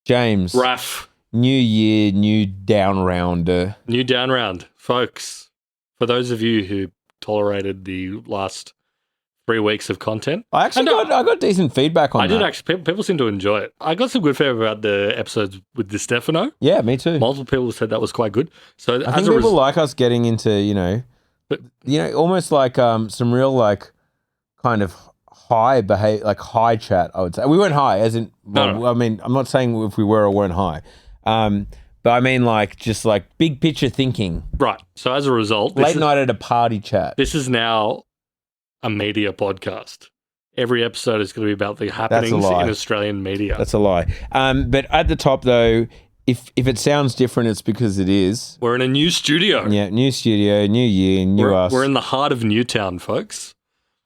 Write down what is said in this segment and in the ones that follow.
James. Raph. New year, new down rounder. New down round, folks. For those of you who tolerated the last 3 weeks of content. I got decent feedback on that. I did actually. People seem to enjoy it. I got some good feedback about the episodes with Di Stefano. Yeah, me too. Multiple people said that was quite good. So I think people like us getting into, almost like some real like kind of high behavior, like high chat, I would say. We weren't high, as in, No. I mean, I'm not saying if we were or weren't high. But I mean like just like big picture thinking. Right. So as a result, Late night at a party chat. This is now a media podcast. Every episode is going to be about the happenings in Australian media. That's a lie. But at the top though, if it sounds different, it's because it is. We're in a new studio. Yeah, new studio, new year, new us. We're in the heart of Newtown, folks.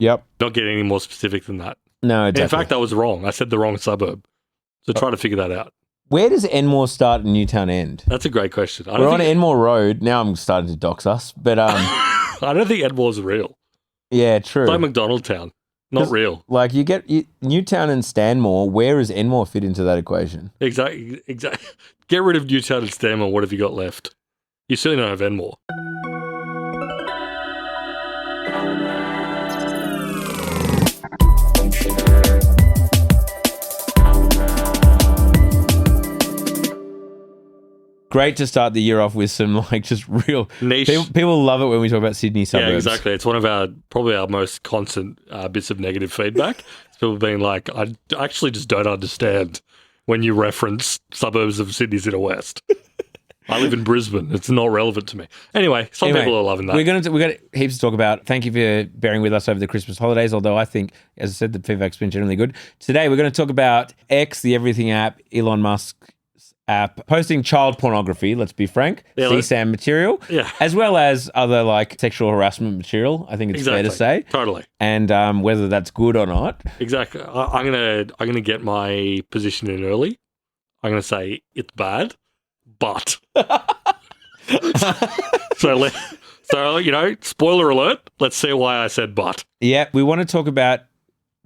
Yep. Not getting any more specific than that. No, exactly. In fact, I was wrong. I said the wrong suburb. So try to figure that out. Where does Enmore start and Newtown end? That's a great question. We're on Enmore Road. Now I'm starting to dox us, but I don't think Enmore's real. Yeah, true. It's like McDonald Town. Not real. Like you get Newtown and Stanmore. Where does Enmore fit into that equation? Exactly. Get rid of Newtown and Stanmore. What have you got left? You certainly don't have Enmore. Great to start the year off with some like just real niche. People love it when we talk about Sydney suburbs. Yeah, exactly. It's one of probably our most constant bits of negative feedback. It's people being like, I actually just don't understand when you reference suburbs of Sydney's inner west. I live in Brisbane. It's not relevant to me. Anyway, people are loving that. We've got heaps to talk about. Thank you for bearing with us over the Christmas holidays, although I think, as I said, the feedback's been generally good. Today, we're going to talk about X, the everything app, Elon Musk app, posting child pornography, let's be frank, CSAM material, as well as other like sexual harassment material, I think it's fair to say. Totally. And whether that's good or not. Exactly. I'm gonna get my position in early. I'm gonna say it's bad, but so spoiler alert, let's see why I said but. Yeah, we want to talk about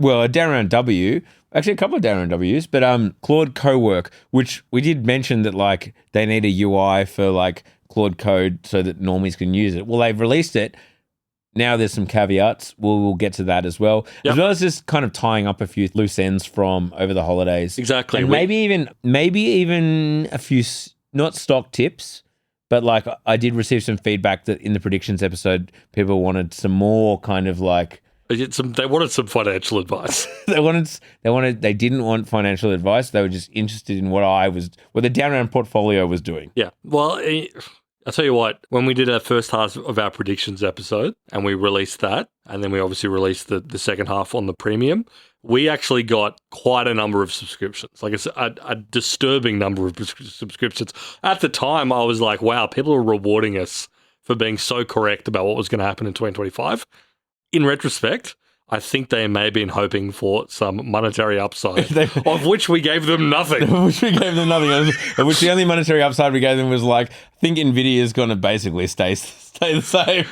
a down around W. Actually, a couple of down around W's, but Claude Cowork, which we did mention that like they need a UI for like Claude Code so that normies can use it. Well, they've released it. Now there's some caveats. We'll get to that as well. Yep. As well as just kind of tying up a few loose ends from over the holidays. Exactly. And maybe even a few not stock tips, but like I did receive some feedback that in the predictions episode, people wanted some more kind of like. They wanted some financial advice. They didn't want financial advice. They were just interested in what the down round portfolio was doing. Yeah. Well, I'll tell you what, when we did our first half of our predictions episode and we released that, and then we obviously released the second half on the premium, we actually got quite a number of subscriptions, like a disturbing number of subscriptions. At the time, I was like, wow, people are rewarding us for being so correct about what was going to happen in 2025. In retrospect, I think they may have been hoping for some monetary upside, of which we gave them nothing. Of which the only monetary upside we gave them was like, I think NVIDIA is going to basically stay the same.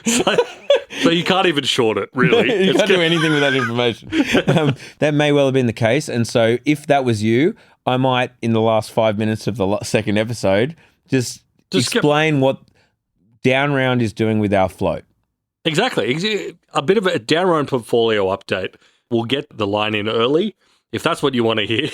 So you can't even short it, really. You can't do anything with that information. That may well have been the case. And so if that was you, I might, in the last 5 minutes of the second episode, just explain what Down Round is doing with our float. Exactly. A bit of a down round portfolio update. We'll get the line in early. If that's what you want to hear,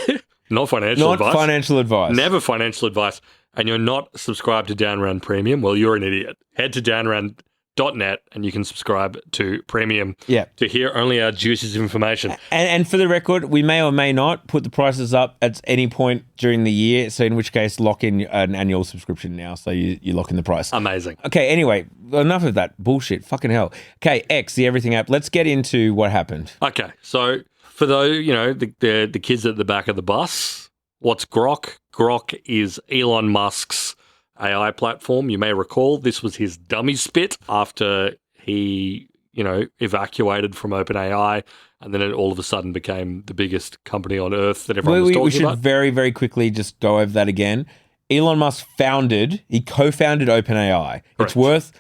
not financial advice. Not financial advice. Never financial advice. And you're not subscribed to Down Round Premium, well, you're an idiot. Head to downround.net and you can subscribe to Premium to hear only our juiciest information. And for the record, we may or may not put the prices up at any point during the year, so in which case lock in an annual subscription now, so you lock in the price. Amazing. Okay, anyway, enough of that bullshit. Fucking hell. Okay, X, the everything app. Let's get into what happened. Okay, so for those, the kids at the back of the bus, what's Grok? Grok is Elon Musk's AI platform. You may recall this was his dummy spit after he, evacuated from OpenAI, and then it all of a sudden became the biggest company on earth that everyone was talking about. We should very, very quickly just go over that again. Elon Musk co-founded OpenAI. Correct.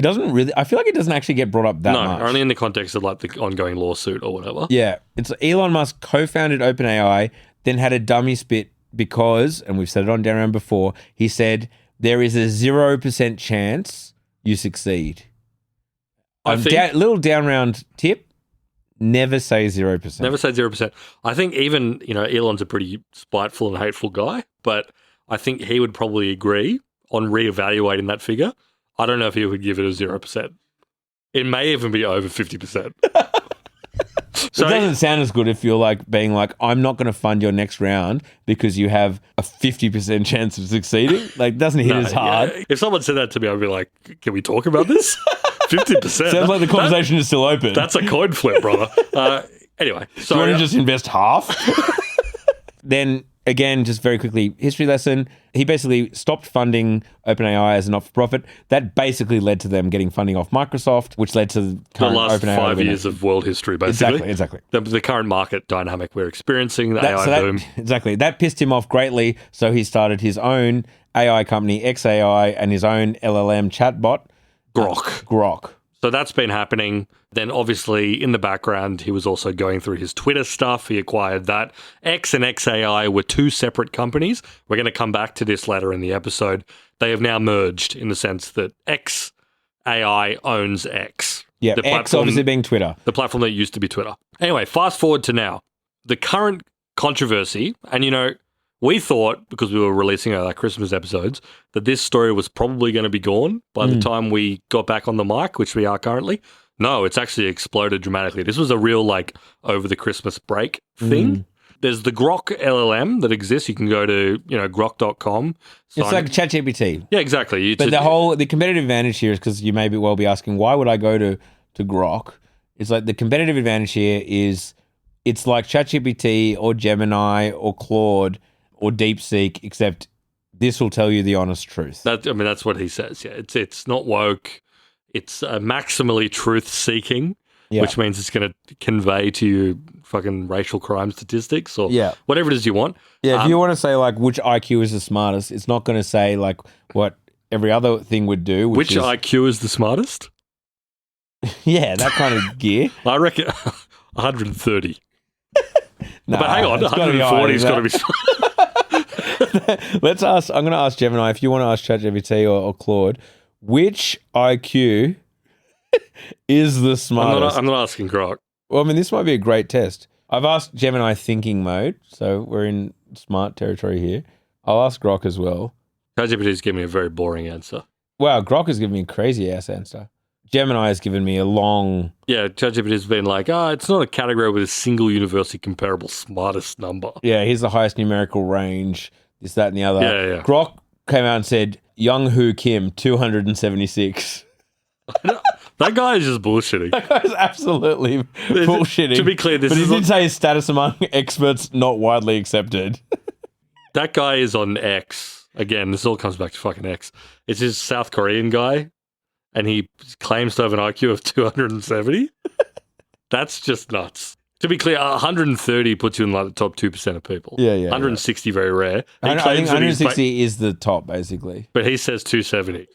I feel like it doesn't actually get brought up that much. No, only in the context of like the ongoing lawsuit or whatever. Yeah. It's Elon Musk co-founded OpenAI, then had a dummy spit because, and we've said it on Down Round before, he said there is a 0% chance you succeed. Little Down Round tip, never say 0%. Never say 0%. I think even, Elon's a pretty spiteful and hateful guy, but I think he would probably agree on reevaluating that figure. I don't know if he would give it a 0%. It may even be over 50%. So it doesn't sound as good if you're like being like, I'm not going to fund your next round because you have a 50% chance of succeeding. Like, it doesn't hit as hard. Yeah. If someone said that to me, I'd be like, can we talk about this? 50%. Sounds like the conversation is still open. That's a coin flip, brother. Anyway. So do you want to just invest half? Then, again, just very quickly, history lesson. He basically stopped funding OpenAI as a not-for-profit. That basically led to them getting funding off Microsoft, which led to the current last OpenAI 5 years of world history, basically. Exactly. The current market dynamic we're experiencing, the AI boom. Exactly. That pissed him off greatly, so he started his own AI company, XAI, and his own LLM chatbot. Grok. So that's been happening. Then obviously in the background, he was also going through his Twitter stuff. He acquired that. X and XAI were two separate companies. We're going to come back to this later in the episode. They have now merged in the sense that XAI owns X. Yeah, X obviously being Twitter. The platform that used to be Twitter. Anyway, fast forward to now. The current controversy, and we thought, because we were releasing our Christmas episodes, that this story was probably going to be gone by the time we got back on the mic, which we are currently. No, it's actually exploded dramatically. This was a real, over the Christmas break thing. There's the Grok LLM that exists. You can go to, grok.com. It's like ChatGPT. Yeah, exactly. But the competitive advantage here is because you may well be asking, why would I go to Grok? It's like the competitive advantage here is it's like ChatGPT or Gemini or Claude or DeepSeek, except this will tell you the honest truth. That's what he says. Yeah, it's not woke. It's maximally truth-seeking, which means it's going to convey to you fucking racial crime statistics or whatever it is you want. Yeah, if you want to say which IQ is the smartest, it's not going to say what every other thing would do. Which IQ is the smartest? Yeah, that kind of gear. I reckon 130. But hang on, 140 is got to be smart. Let's ask. I'm going to ask Gemini. If you want to ask ChatGPT or Claude, which IQ is the smartest? I'm not asking Grok. Well, this might be a great test. I've asked Gemini thinking mode, so we're in smart territory here. I'll ask Grok as well. ChatGPT's giving me a very boring answer. Wow, Grok has given me a crazy ass answer. Gemini has given me a long... Yeah, ChatGPT's been like, it's not a category with a single universally comparable smartest number. Yeah, here's the highest numerical range, this, that, and the other. Yeah. Grok came out and said, Young Hoo Kim, 276. That guy is just bullshitting. That guy is absolutely bullshitting. To be clear, but he did say his status among experts not widely accepted. That guy is on X. Again, this all comes back to fucking X. It's this South Korean guy, and he claims to have an IQ of 270. That's just nuts. To be clear, 130 puts you in the top 2% of people. Yeah. 160 very rare. I think 160 is the top, basically. But he says 270.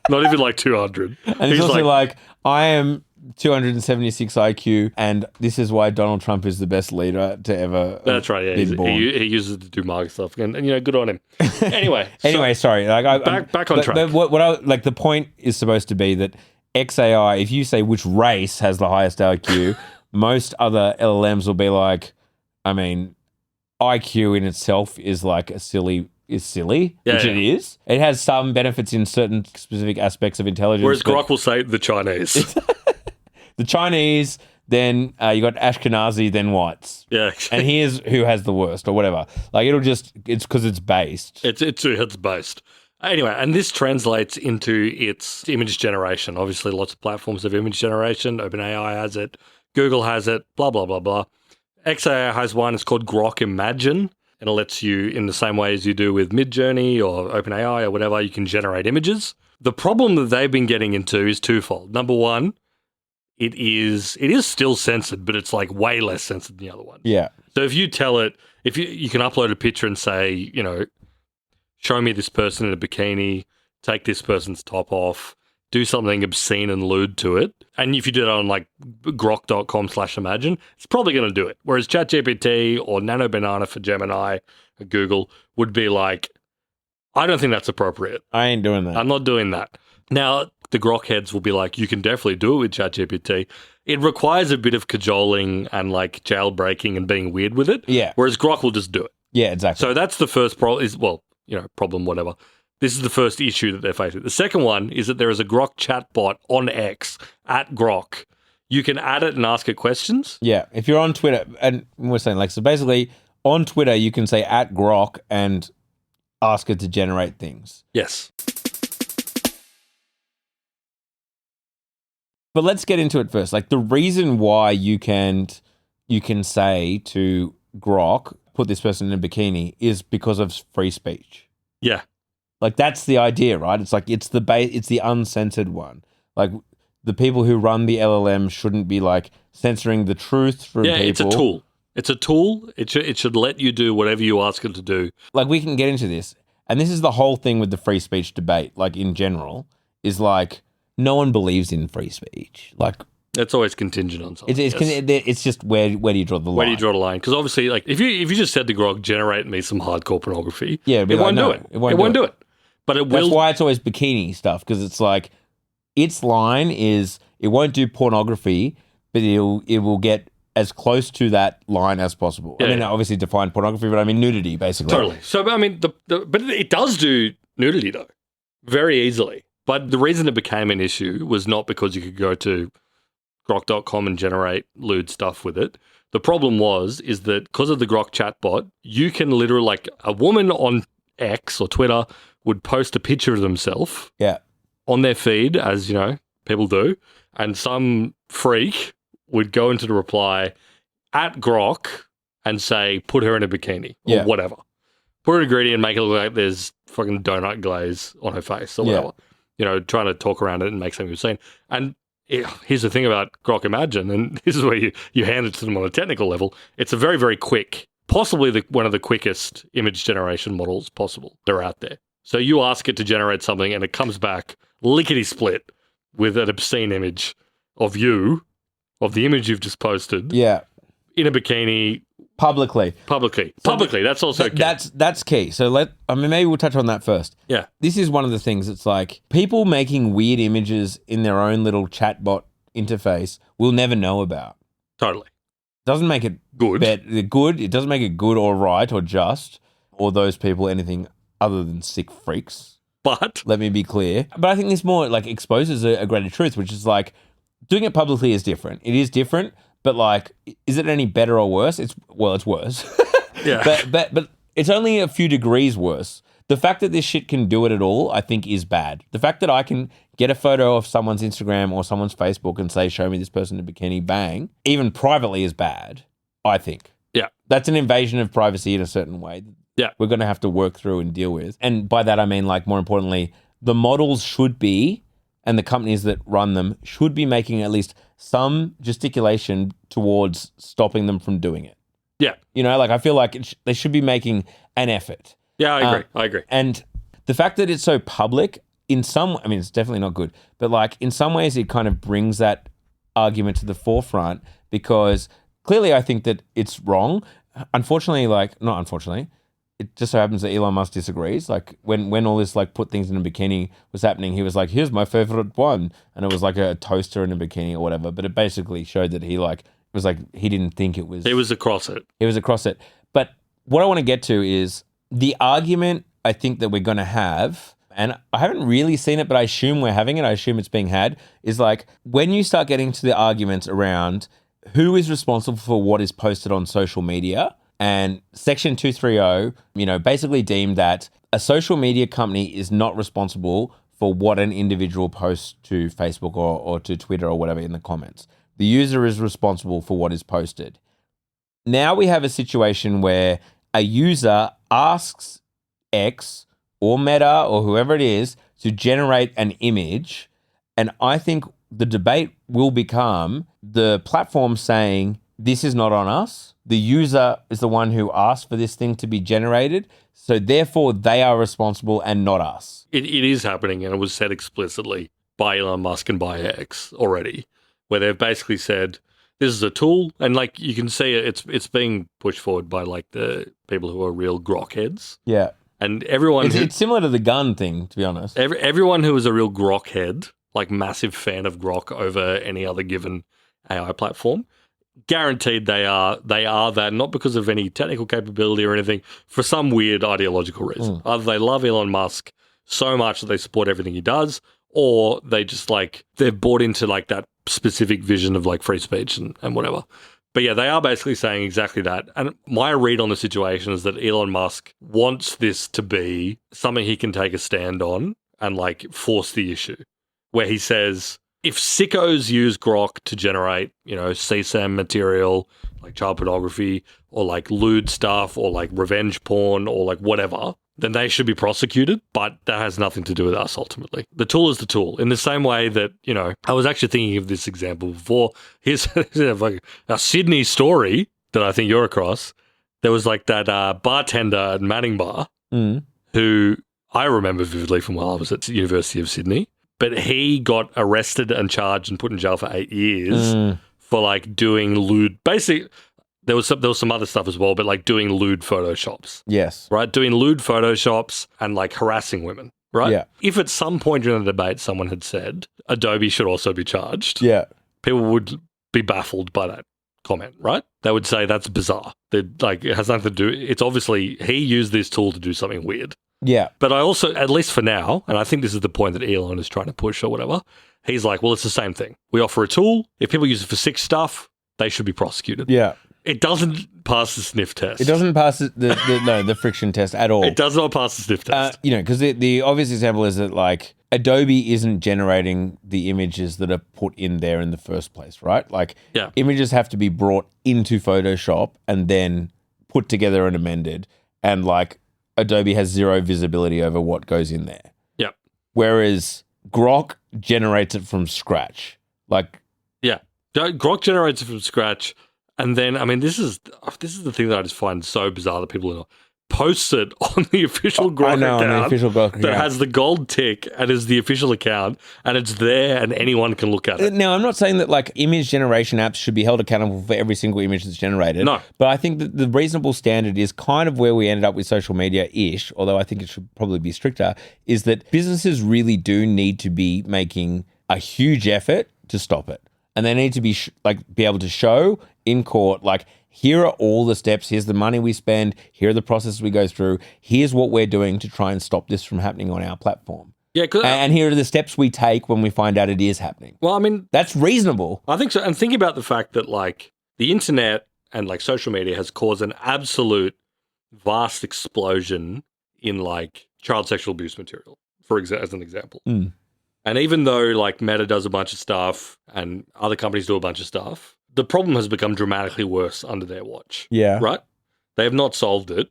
Not even 200. And he's also like, I am 276 IQ, and this is why Donald Trump is the best leader to ever. That's right. Yeah, he uses it to do market stuff, and good on him. Anyway, sorry. Back on track. But what the point is supposed to be that XAI, if you say which race has the highest IQ, most other LLMs will be like, IQ in itself is silly, which it is. It has some benefits in certain specific aspects of intelligence. Whereas Grok will say the Chinese. The Chinese, then you got Ashkenazi, then whites. Yeah. And here's who has the worst or whatever. It's because it's based. It's based. Anyway, and this translates into its image generation. Obviously, lots of platforms have image generation. OpenAI has it. Google has it. Blah, blah, blah, blah. XAI has one. It's called Grok Imagine. And it lets you, in the same way as you do with Midjourney or OpenAI or whatever, you can generate images. The problem that they've been getting into is twofold. Number one, it is still censored, but it's way less censored than the other one. Yeah. So if you tell it, if you can upload a picture and say, show me this person in a bikini, take this person's top off, do something obscene and lewd to it, and if you did it on like grok.com/imagine, it's probably going to do it. Whereas ChatGPT or Nano Banana for Gemini or Google would be like, I don't think that's appropriate. I ain't doing that. I'm not doing that. Now, the Grok heads will be like, you can definitely do it with ChatGPT. It requires a bit of cajoling and like jailbreaking and being weird with it. Yeah. Whereas Grok will just do it. Yeah, exactly. So that's the first problem, whatever. This is the first issue that they're facing. The second one is that there is a Grok chatbot on X at Grok. You can add it and ask it questions. Yeah. If you're on Twitter, and we're saying like, so basically on Twitter, you can say at Grok and ask it to generate things. Yes. But let's get into it first. Like the reason why you can say to Grok, put this person in a bikini, is because of free speech. Yeah. Like that's the idea, right? It's like it's the uncensored one. Like the people who run the LLM shouldn't be like censoring the truth from people. Yeah, it's a tool. It's a tool. It should let you do whatever you ask it to do. Like we can get into this. And this is the whole thing with the free speech debate, like in general, is like no one believes in free speech. Like it's always contingent on something. It's just where do you draw the line? Where do you draw the line? Because obviously, like if you just said to Grok, generate me some hardcore pornography, yeah, it won't do it. It won't do it. But it will. That's why it's always bikini stuff, because it's like its line is it won't do pornography, but it will get as close to that line as possible. Yeah, I mean, obviously define pornography, but I mean nudity, basically. Totally. So, I mean, but it does do nudity though, very easily. But the reason it became an issue was not because you could go to grok.com and generate lewd stuff with it. The problem is that because of the Grok chatbot, you can literally, like a woman on X or Twitter would post a picture of themselves on their feed, as you know, people do, and some freak would go into the reply at Grok and say, put her in a bikini or whatever. Put her in a gradient and make it look like there's fucking donut glaze on her face or whatever. You know, trying to talk around it and make something obscene. And here's the thing about Grok Imagine, and this is where you hand it to them on a technical level. It's a very, very quick, possibly one of the quickest image generation models possible. They're out there. So you ask it to generate something and it comes back lickety-split with an obscene image of you, of the image you've just posted. Yeah. In a bikini. Publicly. That's also key. That's key. So maybe we'll touch on that first. Yeah. This is one of the things. It's like people making weird images in their own little chatbot interface we'll never know about. Totally. Doesn't make it good. It doesn't make it good or right or just or those people anything other than sick freaks. But let me be clear. But I think this more like exposes a greater truth, which is like doing it publicly is different. It is different. But like, is it any better or worse? It's worse. Yeah. But it's only a few degrees worse. The fact that this shit can do it at all, I think, is bad. The fact that I can get a photo of someone's Instagram or someone's Facebook and say, show me this person in a bikini, bang, even privately is bad, I think. Yeah. That's an invasion of privacy in a certain way. Yeah. We're going to have to work through and deal with. And by that, I mean, like, more importantly, the models should be, and the companies that run them should be making at least some gesticulation towards stopping them from doing it. Yeah. You know, like I feel like they should be making an effort. Yeah, I agree. And the fact that it's so public, it's definitely not good, but like in some ways it kind of brings that argument to the forefront because clearly I think that it's wrong. Unfortunately, not unfortunately, it just so happens that Elon Musk disagrees. Like when all this like put things in a bikini was happening, he was like, here's my favorite one. And it was like a toaster in a bikini or whatever. But it basically showed that he didn't think it was. He was across it. He was across it. But what I want to get to is the argument I think that we're going to have, and I haven't really seen it, but I assume we're having it. I assume it's being had, is like when you start getting to the arguments around who is responsible for what is posted on social media. And Section 230, basically deemed that a social media company is not responsible for what an individual posts to Facebook or to Twitter or whatever in the comments. The user is responsible for what is posted. Now we have a situation where a user asks X or Meta or whoever it is to generate an image. And I think the debate will become the platform saying, this is not on us. The user is the one who asked for this thing to be generated. So therefore, they are responsible and not us. It is happening, and it was said explicitly by Elon Musk and by X already, where they've basically said, this is a tool, and like you can see it's being pushed forward by like the people who are real Grok heads. Yeah. And everyone it's similar to the gun thing, to be honest. Everyone who is a real Grok head, like massive fan of Grok over any other given AI platform, guaranteed they are that, not because of any technical capability or anything, for some weird ideological reason. Either they love Elon Musk so much that they support everything he does, or they just like they've bought into like that specific vision of like free speech and whatever. But yeah, they are basically saying exactly that. And my read on the situation is that Elon Musk wants this to be something he can take a stand on and like force the issue, where he says, if sickos use Grok to generate, CSAM material, like child pornography or like lewd stuff or like revenge porn or like whatever, then they should be prosecuted, but that has nothing to do with us ultimately. The tool is the tool. In the same way that, I was actually thinking of this example before. Here's a Sydney story that I think you're across. There was like that bartender at Manning Bar who I remember vividly from while I was at the University of Sydney, but he got arrested and charged and put in jail for 8 years for like doing lewd, basically. There was some other stuff as well, but like doing lewd photoshops. Yes. Right? Doing lewd photoshops and like harassing women. Right? Yeah. If at some point during the debate someone had said Adobe should also be charged, people would be baffled by that comment, right? They would say that's bizarre. That like it has nothing to do. It's obviously he used this tool to do something weird. Yeah. But I also, at least for now, and I think this is the point that Elon is trying to push or whatever, he's like, well, it's the same thing. We offer a tool. If people use it for sick stuff, they should be prosecuted. Yeah. It doesn't pass the sniff test. It doesn't pass the friction test at all. It does not pass the sniff test. Because the obvious example is that like Adobe isn't generating the images that are put in there in the first place, right? Like images have to be brought into Photoshop and then put together and amended, and like Adobe has zero visibility over what goes in there. Yep. Whereas Grok generates it from scratch. Like, yeah, Grok generates it from scratch. And then, I mean, this is the thing that I just find so bizarre that people post it on the official Grok account. On the official Grok account. That has the gold tick and is the official account, and it's there and anyone can look at it. Now, I'm not saying that like image generation apps should be held accountable for every single image that's generated. No. But I think that the reasonable standard is kind of where we ended up with social media-ish, although I think it should probably be stricter, is that businesses really do need to be making a huge effort to stop it. And they need to be be able to show in court, like, here are all the steps. Here's the money we spend. Here are the processes we go through. Here's what we're doing to try and stop this from happening on our platform. Yeah, and here are the steps we take when we find out it is happening. Well, I mean, that's reasonable. I think so. And think about the fact that like the internet and like social media has caused an absolute vast explosion in like child sexual abuse material, as an example. And even though like Meta does a bunch of stuff and other companies do a bunch of stuff, the problem has become dramatically worse under their watch. Yeah. Right? They have not solved it.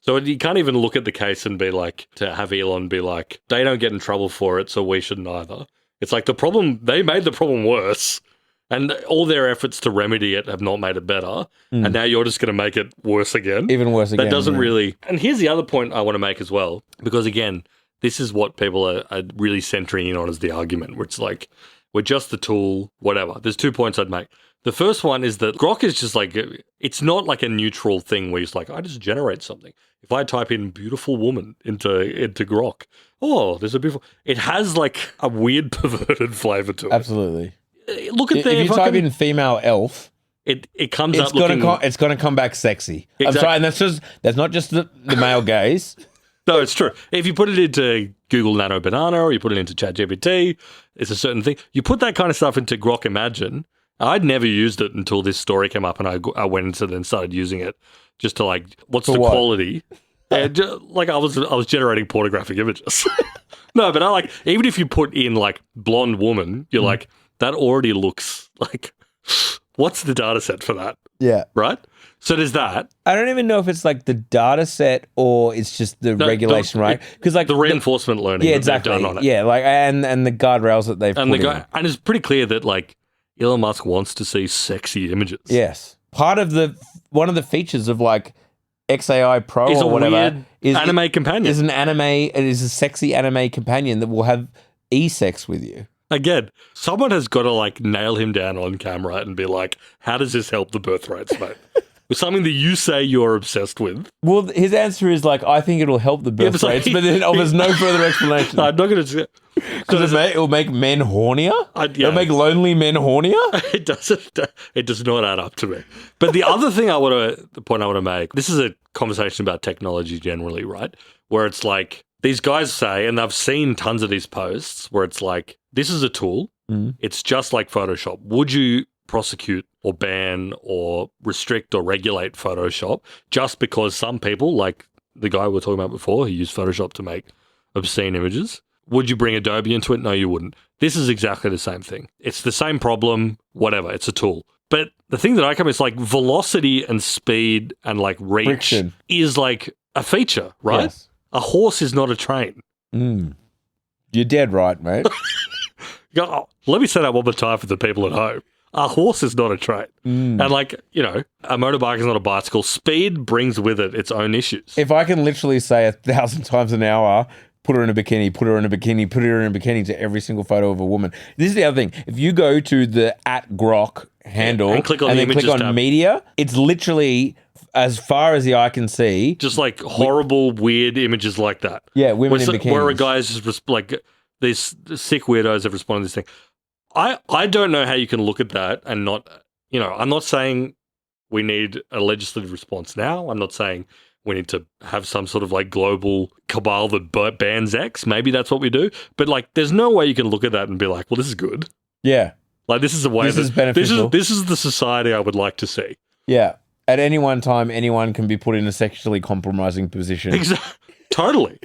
So you can't even look at the case and be like, to have Elon be like, they don't get in trouble for it, so we shouldn't either. It's like the problem, they made the problem worse. And all their efforts to remedy it have not made it better. And now you're just going to make it worse again. Even worse again. That doesn't really... And here's the other point I want to make as well. Because again... This is what people are really centering in on as the argument, where it's like, we're just the tool, whatever. There's 2 points I'd make. The first one is that Grok is just like, it's not like a neutral thing where it's like, I just generate something. If I type in beautiful woman into Grok, oh, there's a beautiful... It has like a weird perverted flavor to it. Absolutely. Look at if you type in female elf... It comes up looking... It's going to come back sexy. Exactly. I'm sorry, and that's not just the male gaze... No, it's true. If you put it into Google Nano Banana or you put it into ChatGPT, it's a certain thing. You put that kind of stuff into Grok Imagine. I'd never used it until this story came up, and I went into it and started using it just to like, what's the quality? And like I was generating pornographic images. No, but I like, even if you put in like blonde woman, you're like, that already looks like, what's the data set for that? Yeah. Right? So there's that. I don't even know if it's like the data set or it's just the regulation, right? Because like the reinforcement learning that they've done on it. Yeah, like and the guardrails that they've put in. And it's pretty clear that like Elon Musk wants to see sexy images. Yes. Part of one of the features of like XAI Pro is or whatever is anime companion. It is a sexy anime companion that will have e-sex with you. Again, someone has got to like nail him down on camera and be like, how does this help the birth rates, mate? With something that you say you're obsessed with. Well, his answer is like, I think it'll help the birth rates, but then offers no further explanation. I'm not going to... Because it'll make men hornier? Yeah. It'll make lonely men hornier? It doesn't. It does not add up to me. But the other thing the point I want to make, this is a conversation about technology generally, right? Where it's like, these guys say, and I've seen tons of these posts, where it's like, this is a tool. It's just like Photoshop. Would you prosecute or ban or restrict or regulate Photoshop just because some people, like the guy we were talking about before, who used Photoshop to make obscene images? Would you bring Adobe into it? No, you wouldn't. This is exactly the same thing. It's the same problem, whatever. It's a tool. But the thing that I come is like velocity and speed and like reach Friction. Is like a feature, right? Yes. A horse is not a train. You're dead right, mate. Let me say that one more time for the people at home. A horse is not a train. And like, you know, a motorbike is not a bicycle. Speed brings with it its own issues. If I can literally say 1,000 times an hour, put her in a bikini, put her in a bikini, put her in a bikini to every single photo of a woman. This is the other thing. If you go to the @Grok handle and click on, then click on media, it's literally, as far as the eye can see, just like horrible, weird images like that. Yeah, women in bikinis. Where a guy is just like, these sick weirdos have responded to this thing. I don't know how you can look at that and not, you know, I'm not saying we need a legislative response now. I'm not saying we need to have some sort of like global cabal that bans X. Maybe that's what we do. But like, there's no way you can look at that and be like, well, this is good. Yeah. Like, this is a way this is beneficial. This is the society I would like to see. Yeah. At any one time, anyone can be put in a sexually compromising position. Exactly. Totally.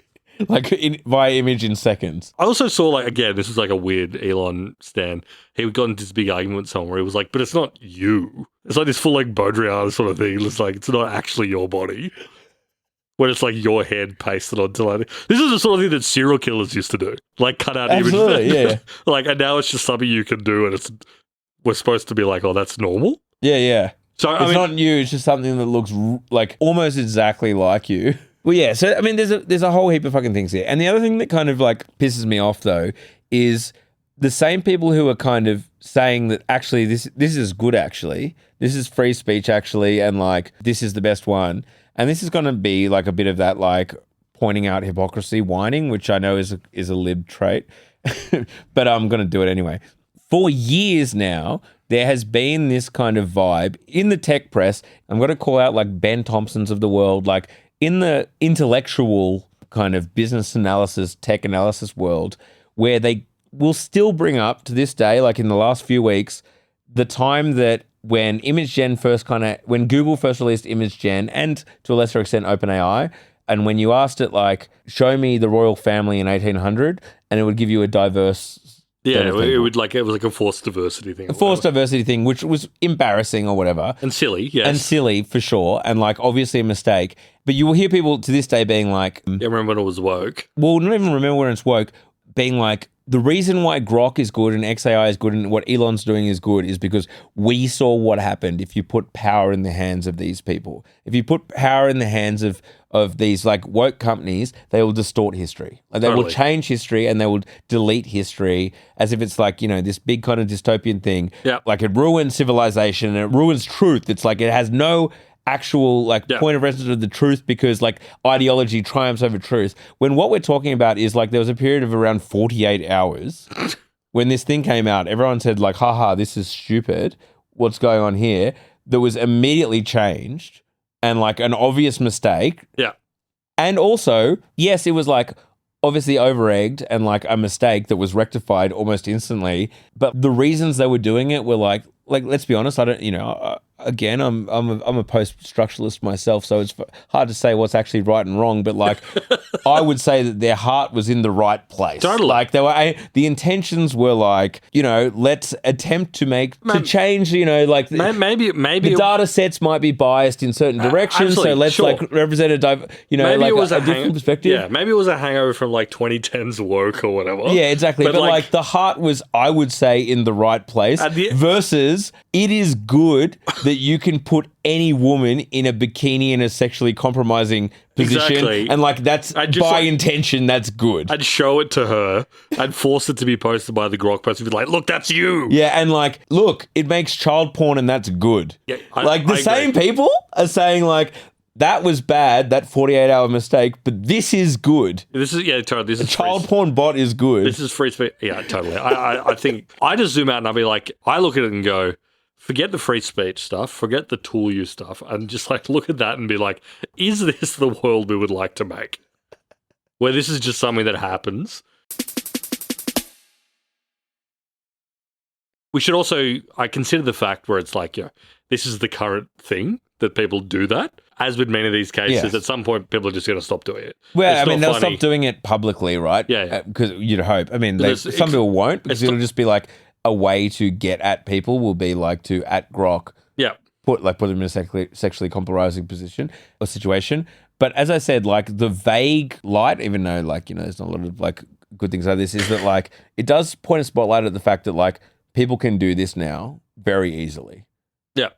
Like via image in seconds. I also saw, like, again, this was like a weird Elon stan. He got into this big argument with someone where he was like, but it's not you. It's like this full like Baudrillard sort of thing. It's like, it's not actually your body. When it's like your head pasted onto like, this is the sort of thing that serial killers used to do. Like cut out Absolutely, images. Yeah. Like, and now it's just something you can do, and we're supposed to be like, oh, that's normal. Yeah, yeah. So it's not you, it's just something that looks like almost exactly like you. Well, yeah, so I mean, there's a whole heap of fucking things here. And the other thing that kind of like pisses me off though is the same people who are kind of saying that actually this is good actually. This is free speech actually, and like this is the best one. And this is going to be like a bit of that like pointing out hypocrisy whining, which I know is a lib trait, but I'm going to do it anyway. For years now, there has been this kind of vibe in the tech press. I'm going to call out like Ben Thompsons of the world, like in the intellectual kind of business analysis, tech analysis world, where they will still bring up to this day, like in the last few weeks, the time that when when Google first released Image Gen, and to a lesser extent OpenAI, and when you asked it like, show me the royal family in 1800, and it would give you a diverse. Yeah, it was like a forced diversity thing. A forced diversity thing, which was embarrassing or whatever. And silly, yes. And silly, for sure. And like, obviously a mistake. But you will hear people to this day being like... Yeah, remember when it was woke? Well, not even remember when it's woke, being like, the reason why Grok is good and XAI is good and what Elon's doing is good is because we saw what happened if you put power in the hands of these people. If you put power in the hands of these like woke companies, they will distort history. Like, they will change history and they will delete history as if it's like, you know, this big kind of dystopian thing. Yeah. Like it ruins civilization and it ruins truth. It's like it has no actual like point of reference of the truth because like ideology triumphs over truth. When what we're talking about is like there was a period of around 48 hours when this thing came out. Everyone said like, haha, this is stupid. What's going on here? That was immediately changed and like an obvious mistake. Yeah. And also, yes, it was like obviously over-egged and like a mistake that was rectified almost instantly. But the reasons they were doing it were like let's be honest, I don't, you know, again, I'm a post-structuralist myself, so it's hard to say what's actually right and wrong. But like, I would say that their heart was in the right place. Totally. Like the intentions were like, you know, let's attempt to change. You know, like maybe the data sets might be biased in certain directions, so let's like represent maybe like it was a different perspective. Yeah, maybe it was a hangover from like 2010's woke or whatever. Yeah, exactly. But like the heart was, I would say, in the right place. Versus, it is good that you can put any woman in a bikini in a sexually compromising position. Exactly. And like that's by intention, that's good. I'd show it to her. I'd force it to be posted by the Grok person. Be like, look, that's you. Yeah, and like, look, it makes child porn and that's good. Yeah, the same people are saying like, that was bad, that 48-hour mistake, but this is good. This is, totally. This is child porn bot is good. This is free speech. Yeah, totally. I think I just zoom out and I'll be like, I look at it and go, forget the free speech stuff, forget the tool use stuff, and just like look at that and be like, is this the world we would like to make? Where this is just something that happens. We should also, I consider the fact where it's like, this is the current thing that people do that. As with many of these cases, at some point, people are just going to stop doing it. Well, they'll stop doing it publicly, right? Yeah. Because you'd hope. I mean, some people won't because it'll just be like a way to get at people will be like to at Grok. Yeah. Put them in a sexually compromising position or situation. But as I said, like the vague light, even though like, there's not a lot of like good things like this, is that like it does point a spotlight at the fact that like people can do this now very easily. Yeah.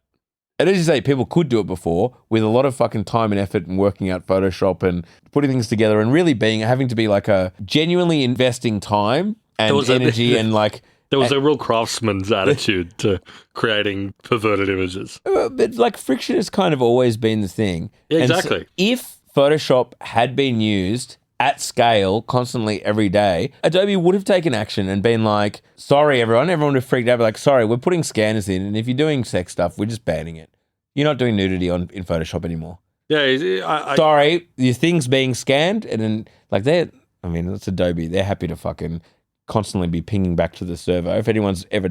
And as you say, people could do it before with a lot of fucking time and effort and working out Photoshop and putting things together and really having to be like a genuinely investing time and energy and like... There was a real craftsman's attitude to creating perverted images. But like friction has kind of always been the thing. Yeah, exactly. So if Photoshop had been used at scale constantly every day, Adobe would have taken action and been like, sorry, everyone would have freaked out. Like, sorry, we're putting scanners in, and if you're doing sex stuff, we're just banning it. You're not doing nudity in Photoshop anymore. Yeah, sorry, your thing's being scanned, and then like that's Adobe. They're happy to fucking constantly be pinging back to the server. If anyone's ever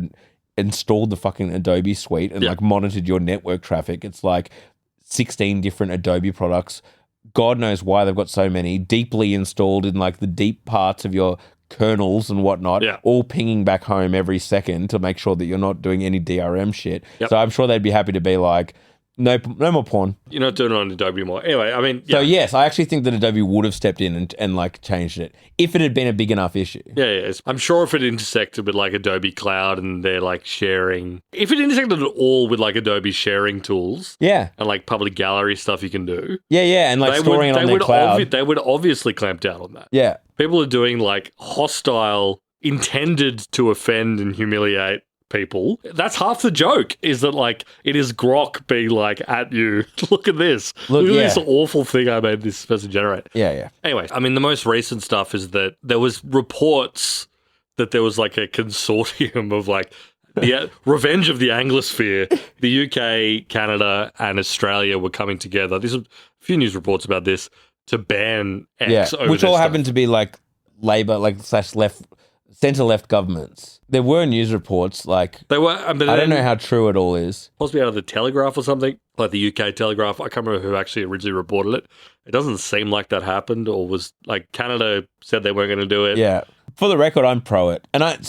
installed the fucking Adobe suite and like monitored your network traffic, it's like 16 different Adobe products. God knows why they've got so many deeply installed in like the deep parts of your kernels and whatnot, all pinging back home every second to make sure that you're not doing any DRM shit. Yep. So I'm sure they'd be happy to be like, no more porn. You're not doing it on Adobe anymore. Anyway, I mean... So yes, I actually think that Adobe would have stepped in and like changed it if it had been a big enough issue. Yeah. I'm sure if it intersected with like Adobe Cloud and they're like sharing... If it intersected at all with like Adobe sharing tools... Yeah. And like public gallery stuff you can do... Yeah, and like storing it on their cloud. They would obviously clamp down on that. Yeah. People are doing like hostile, intended to offend and humiliate people. That's half the joke, is that like it is Grok being like at you. Look at this. Look at this awful thing I made this person generate. Yeah. Anyway, I mean, the most recent stuff is that there was reports that there was like a consortium of like the Revenge of the Anglosphere. The UK, Canada, and Australia were coming together. There's a few news reports about this to ban X over which all happened to be like Labor, like / left. Centre-left governments. There were news reports, like... They were... I don't know how true it all is. Possibly out of the Telegraph or something, like the UK Telegraph. I can't remember who actually originally reported it. It doesn't seem like that happened, or was... Like, Canada said they weren't going to do it. Yeah. For the record, I'm pro it. And it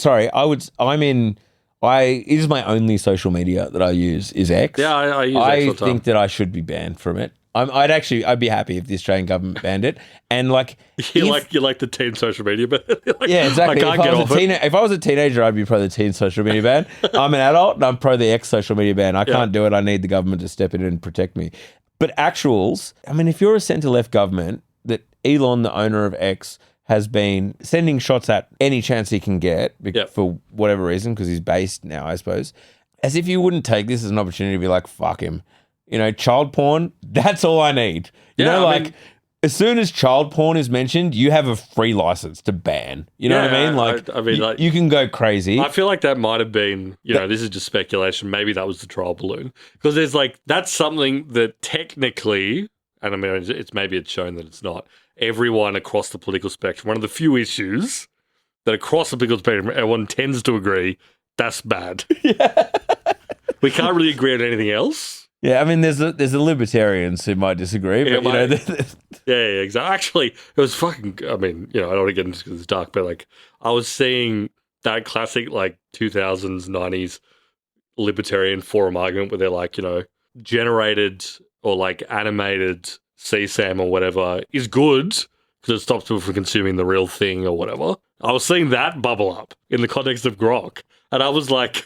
is my only social media that I use is X. Yeah, I use X all the time. I think that I should be banned from it. I'd be happy if the Australian government banned it. And like, you like the teen social media ban. Like, yeah, exactly. I can't get off it. If I was a teenager, I'd be pro the teen social media ban. I'm an adult and I'm pro the X social media ban. I can't do it. I need the government to step in and protect me. But actuals, I mean, if you're a centre-left government, that Elon, the owner of X, has been sending shots at any chance he can get for whatever reason, because he's based now, I suppose, as if you wouldn't take this as an opportunity to be like, fuck him. Child porn, that's all I need. As soon as child porn is mentioned, you have a free license to ban. You know what I mean? You can go crazy. I feel like that might have been, this is just speculation. Maybe that was the trial balloon. Because there's like, that's something that technically, and I mean, it's shown that it's not, everyone across the political spectrum, one of the few issues that across the political spectrum, everyone tends to agree, that's bad. Yeah. We can't really agree on anything else. Yeah, I mean, there's the libertarians who might disagree, but yeah, exactly. Actually, it was fucking. I mean, I don't want to get into this dark, but like, I was seeing that classic like 2000s, 90s libertarian forum argument where they're like, generated or like animated CSAM or whatever is good because it stops people from consuming the real thing or whatever. I was seeing that bubble up in the context of Grok, and I was like,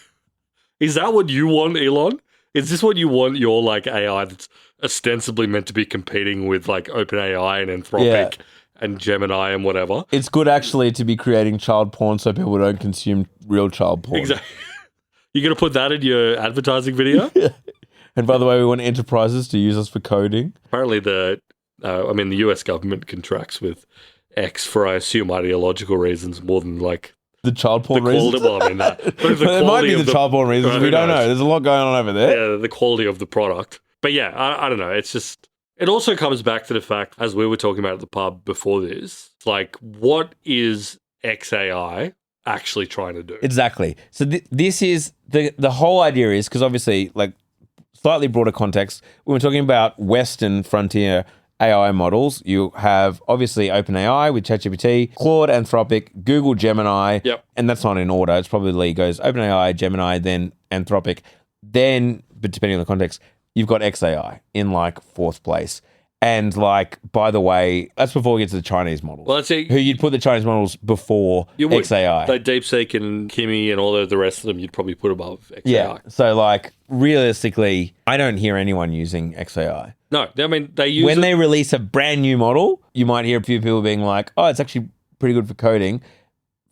is that what you want, Elon? Is this what you want your like AI that's ostensibly meant to be competing with like OpenAI and Anthropic and Gemini and whatever? It's good actually to be creating child porn so people don't consume real child porn. Exactly. You're going to put that in your advertising video? And by the way, we want enterprises to use us for coding. Apparently the US government contracts with X for, I assume, ideological reasons more than like the child porn reasons. Well, I mean, it might be the child porn reasons. We don't know. There's a lot going on over there. Yeah, the quality of the product. But yeah, I don't know. It's just, it also comes back to the fact, as we were talking about at the pub before this, it's like, what is XAI actually trying to do? Exactly. So this is, the whole idea is, because obviously, like, slightly broader context, when we're talking about Western frontier AI models, you have obviously OpenAI with ChatGPT, Claude, Anthropic, Google Gemini, and that's not in order. It's probably goes OpenAI, Gemini, then Anthropic, then, but depending on the context, you've got XAI in like fourth place. And like, by the way, that's before we get to the Chinese models. Well, let's see. Who you'd put the Chinese models before XAI. Like DeepSeek and Kimi and all the rest of them, you'd probably put above XAI. Yeah. So like, realistically, I don't hear anyone using XAI. No, I mean, they use when they release a brand new model, you might hear a few people being like, oh, it's actually pretty good for coding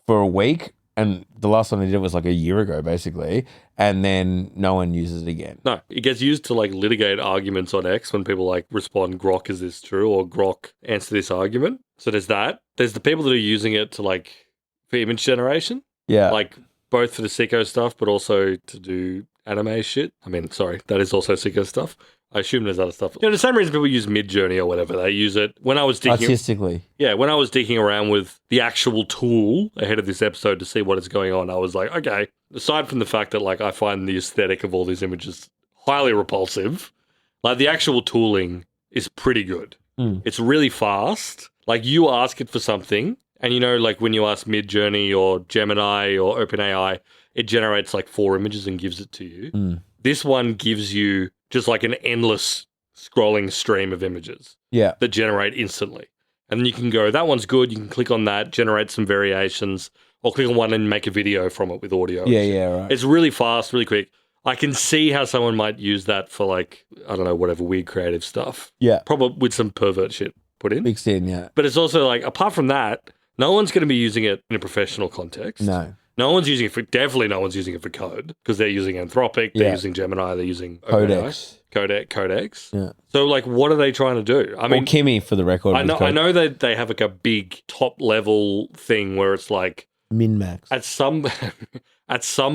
for a week. And the last time they did it was like a year ago, basically. And then no one uses it again. No, it gets used to like litigate arguments on X when people like respond, Grok, is this true? Or Grok, answer this argument. So there's that. There's the people that are using it to like, for image generation. Yeah. Like both for the sicko stuff, but also to do anime shit. I mean, sorry, that is also sicko stuff. I assume there's other stuff. You know, the same reason people use Midjourney or whatever. They use it when I was digging... Artistically. Yeah, when I was digging around with the actual tool ahead of this episode to see what is going on, I was like, okay, aside from the fact that like I find the aesthetic of all these images highly repulsive, like the actual tooling is pretty good. It's really fast. Like you ask it for something, and you know, like when you ask Midjourney or Gemini or OpenAI, it generates like 4 images and gives it to you. This one gives you just like an endless scrolling stream of images that generate instantly. And then you can go, that one's good. You can click on that, generate some variations, or click on one and make a video from it with audio. Yeah, right. It's really fast, really quick. I can see how someone might use that for like, I don't know, whatever weird creative stuff. Yeah. Probably with some pervert shit put in. Mixed in, yeah. But it's also like, apart from that, no one's going to be using it in a professional context. No one's using it for, definitely no one's using it for code because they're using Anthropic, they're using Gemini, they're using Codex. Codex. Yeah. So like, what are they trying to do? I mean, Kimi for the record. I know that they have like a big top level thing where it's like min-max. At some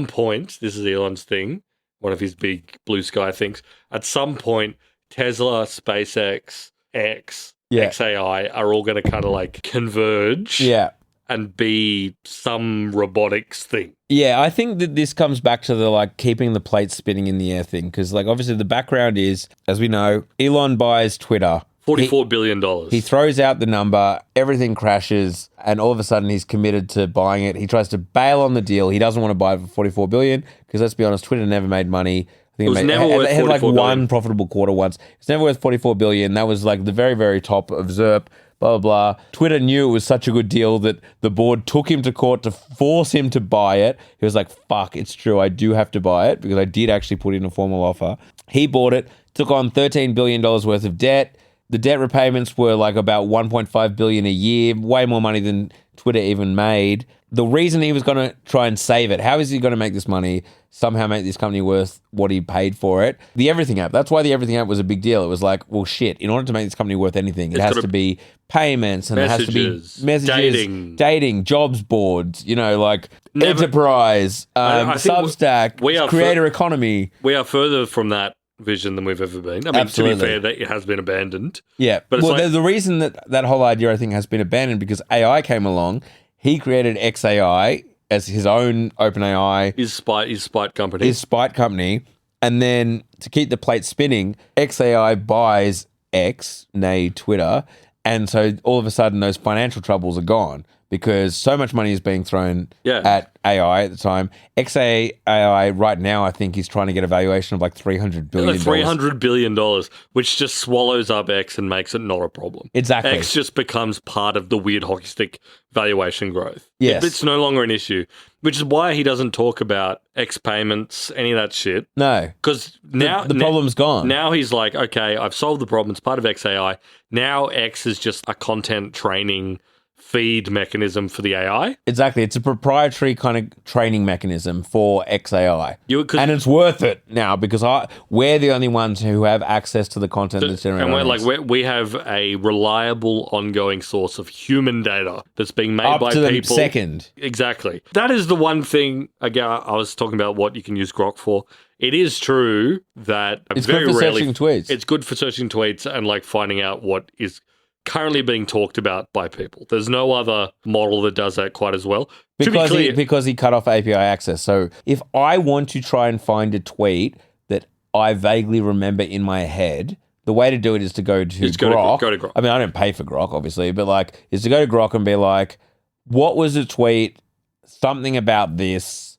point, this is Elon's thing, one of his big blue sky things. At some point, Tesla, SpaceX, XAI are all going to kind of like converge. Yeah. And be some robotics thing. Yeah, I think that this comes back to the like keeping the plate spinning in the air thing because like obviously the background is, as we know, Elon buys Twitter. $44 billion. He throws out the number, everything crashes, and all of a sudden he's committed to buying it. He tries to bail on the deal. He doesn't want to buy it for $44 billion because let's be honest, Twitter never made money. I think it never worth $44 had like billion. One profitable quarter once. It's never worth $44 billion. That was like the very, very top of ZERP. Blah, blah, blah. Twitter knew it was such a good deal that the board took him to court to force him to buy it. He was like, fuck, it's true. I do have to buy it because I did actually put in a formal offer. He bought it, took on $13 billion worth of debt. The debt repayments were like about $1.5 billion a year, way more money than Twitter even made. The reason he was going to try and save it, how is he going to make this money, somehow make this company worth what he paid for it? The Everything app, that's why the Everything app was a big deal. It was like, well, shit, in order to make this company worth anything, it has to be payments and messages, it has to be messages, dating, jobs boards, you know, like enterprise, Substack, creator economy. We are further from that vision than we've ever been. I mean, Absolutely. To be fair, that it has been abandoned. Yeah. But well, the reason that whole idea, I think, has been abandoned because AI came along. He created XAI as his own OpenAI. His spite company. His spite company. And then to keep the plate spinning, XAI buys X, nay Twitter. And so all of a sudden those financial troubles are gone because so much money is being thrown Yeah. at AI at the time. XAI right now, I think, is trying to get a valuation of like $300 billion. $300 billion, which just swallows up X and makes it not a problem. Exactly. X just becomes part of the weird hockey stick valuation growth. Yes. It's no longer an issue, which is why he doesn't talk about X payments, any of that shit. No. Because now the problem's gone. Now he's like, okay, I've solved the problem. It's part of XAI. Now X is just a content training feed mechanism for the AI. Exactly. It's a proprietary kind of training mechanism for XAI. And it's worth it now because we're the only ones who have access to the content that's generated. And we have a reliable, ongoing source of human data that's being made up by to people. The second. Exactly. That is the one thing, again, I was talking about what you can use Grok for. It is true that it's very good for rarely, searching tweets. It's good for searching tweets and like finding out what is currently being talked about by people. There's no other model that does that quite as well. Because he cut off API access. So if I want to try and find a tweet that I vaguely remember in my head, the way to do it is to go to Grok. Go to Grok. I mean, I don't pay for Grok, obviously, but is to go to Grok and be like, what was the tweet? Something about this,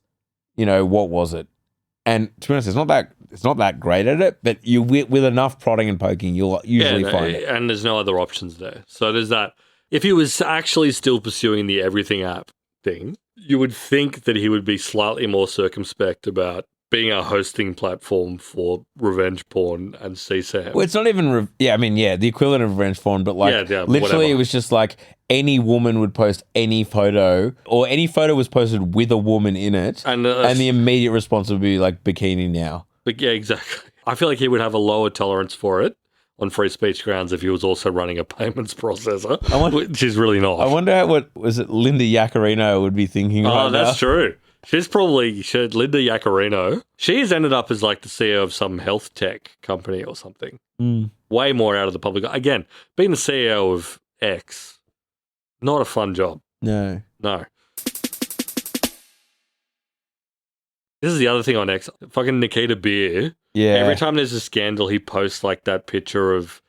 what was it? And to be honest, it's not that great at it, but you with enough prodding and poking, you'll usually find it. And there's no other options there. So there's that. If he was actually still pursuing the everything app thing, you would think that he would be slightly more circumspect about being a hosting platform for revenge porn and CSAM. Well, it's not even, the equivalent of revenge porn, but literally whatever. It was just like any woman would post any photo, or any photo was posted with a woman in it, and the immediate response would be like bikini now. But yeah, exactly. I feel like he would have a lower tolerance for it on free speech grounds if he was also running a payments processor, which is really not. I wonder what was it Linda Yaccarino would be thinking right now. Oh, that's true. She's probably Linda Yaccarino. She's ended up as like the CEO of some health tech company or something. Way more out of the public. Again, being the CEO of X, not a fun job. No. This is the other thing on X. Fucking Nikita Beer. Yeah. Every time there's a scandal, he posts like that picture of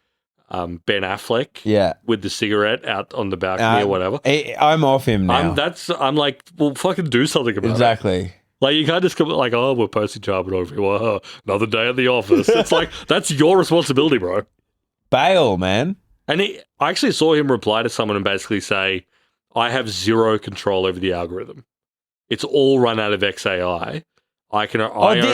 Ben Affleck with the cigarette out on the balcony or whatever. I'm off him now. I'm like, well, fucking do something about it. Exactly. Like, you can't just come like, oh, we're posting child pornography. Well, another day at the office. It's like, that's your responsibility, bro. Bail, man. And I actually saw him reply to someone and basically say, I have zero control over the algorithm. It's all run out of XAI.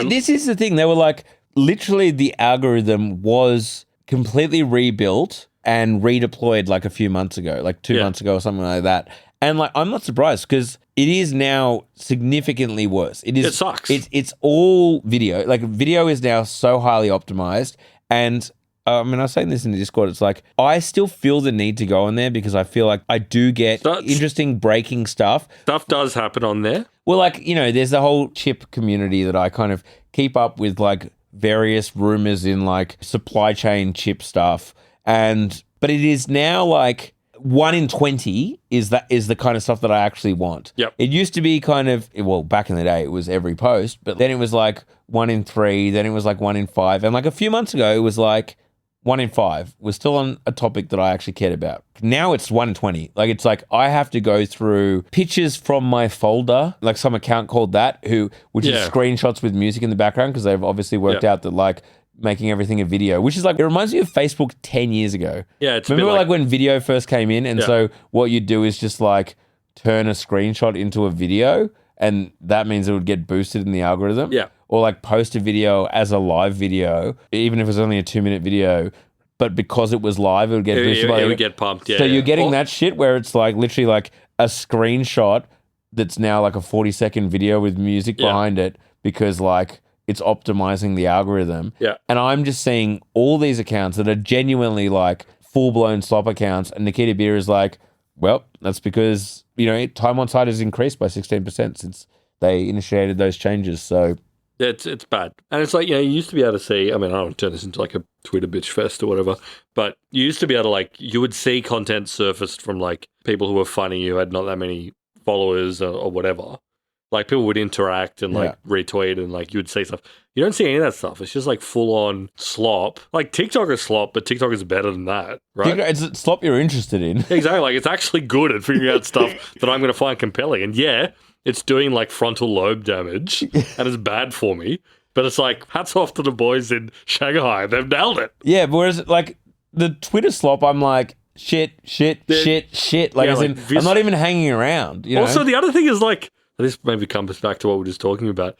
This is the thing. They were like, literally the algorithm was completely rebuilt and redeployed like a few months ago, like 2 months ago or something like that. And like, I'm not surprised because it is now significantly worse. It sucks. It's all video. Like, video is now so highly optimized. And I was saying this in the Discord. It's like, I still feel the need to go on there because I feel like I do get interesting breaking stuff. Stuff does happen on there. Well, like, there's the whole chip community that I kind of keep up with, like various rumors in like supply chain chip stuff. But it is now like 1 in 20 is the kind of stuff that I actually want. Yep. It used to be kind of, well, back in the day, it was every post, but then it was like 1 in 3, then it was like 1 in 5. And like a few months ago, it was like 1 in 5 was still on a topic that I actually cared about. Now it's 1 in 20. Like, it's like I have to go through pictures from my folder, like some account called that, which is screenshots with music in the background because they've obviously worked out that like making everything a video, which is like, it reminds me of Facebook 10 years ago. Yeah, it's remember like when video first came in, and so what you do is just like turn a screenshot into a video, and that means it would get boosted in the algorithm. Yeah. Or like post a video as a live video, even if it's only a 2-minute video, but because it was live, it would get boosted. It would get pumped. Yeah. So you're getting that shit where it's like literally like a screenshot that's now like a 40-second video with music behind it because like it's optimizing the algorithm. Yeah. And I'm just seeing all these accounts that are genuinely like full-blown slop accounts, and Nikita Beer is like, well, that's because, time on site has increased by 16% since they initiated those changes. So it's bad. And it's like, you used to be able to see, I mean, I don't want to turn this into like a Twitter bitch fest or whatever, but you used to be able to like, you would see content surfaced from like people who were funny, who had not that many followers or whatever. Like people would interact and like retweet and like you would see stuff. You don't see any of that stuff. It's just like full on slop. Like TikTok is slop, but TikTok is better than that, right? It's slop you're interested in. Exactly. Like it's actually good at figuring out stuff that I'm going to find compelling. And yeah, it's doing like frontal lobe damage and it's bad for me. But it's like, hats off to the boys in Shanghai. They've nailed it. Yeah, but whereas like the Twitter slop, I'm like, shit. Like, yeah, as in, I'm not even hanging around. You know? Also, the other thing is like, this maybe comes back to what we were just talking about.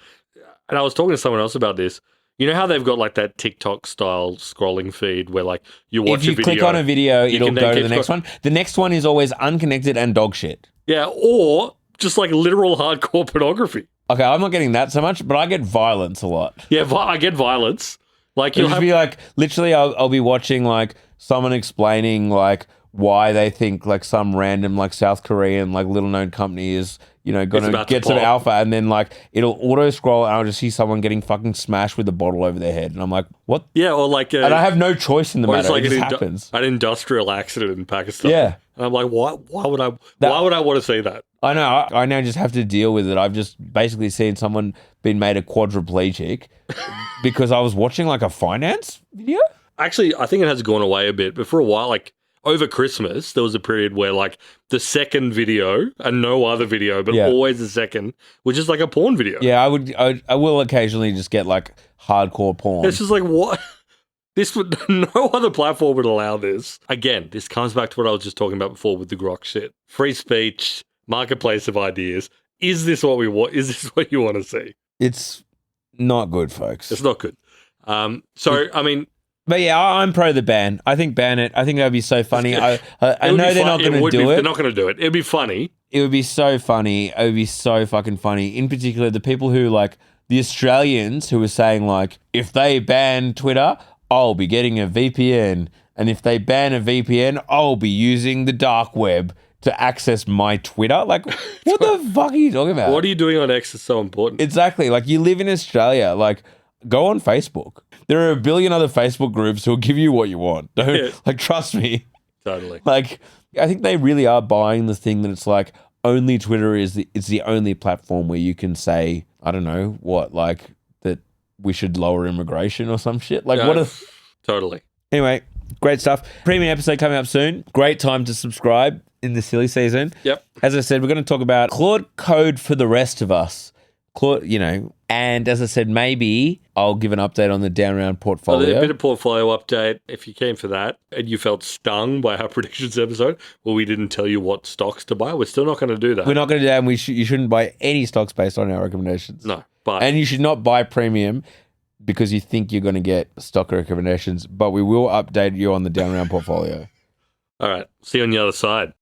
And I was talking to someone else about this. You know how they've got like that TikTok style scrolling feed where like you watch a video. If you click on a video, it'll go to the next one. The next one is always unconnected and dog shit. Yeah, or just like literal hardcore pornography. Okay, I'm not getting that so much, but I get violence a lot. Yeah, I get violence. Like you'll be like, literally, I'll be watching like someone explaining like why they think like some random like South Korean like little known company is, you know, gonna get some alpha, and then like it'll auto scroll and I'll just see someone getting fucking smashed with a bottle over their head, and I'm like, what? Yeah, or like, and I have no choice in the matter. Like it just happens. An industrial accident in Pakistan. Yeah, and I'm like, why would I want to see that? I know. I now just have to deal with it. I've just basically seen someone being made a quadriplegic because I was watching like a finance video. Actually, I think it has gone away a bit, but for a while, like over Christmas, there was a period where like the second video and no other video, but always the second, which is like a porn video. Yeah, I will occasionally just get like hardcore porn. It's just like, what? No other platform would allow this. Again, this comes back to what I was just talking about before with the Grok shit. Free speech, marketplace of ideas. Is this what we want? Is this what you want to see? It's not good, folks. It's not good. I mean... But yeah, I'm pro the ban. I think ban it. I think that would be so funny. I know they're not going to do it. They're not going to do it. It'd be funny. It would be so funny. It would be so fucking funny. In particular, the people who like the Australians who were saying like, if they ban Twitter, I'll be getting a VPN. And if they ban a VPN, I'll be using the dark web to access my Twitter. Like, what the fuck are you talking about? What are you doing on X is so important? Exactly. Like, you live in Australia. Like, go on Facebook. There are a billion other Facebook groups who'll give you what you want. Like, trust me. Totally. Like, I think they really are buying the thing that it's like only Twitter it's the only platform where you can say, I don't know, what, like that we should lower immigration or some shit. Like, Totally. Anyway, great stuff. Premium episode coming up soon. Great time to subscribe in the silly season. Yep. As I said, we're going to talk about Claude Code for the rest of us. Claude, you know, and as I said, maybe I'll give an update on the down round portfolio. A bit of portfolio update if you came for that and you felt stung by our predictions episode. Well, we didn't tell you what stocks to buy. We're still not going to do that. We're not going to do that, and you shouldn't buy any stocks based on our recommendations. No. And you should not buy premium because you think you're going to get stock recommendations, but we will update you on the down round portfolio. All right. See you on the other side.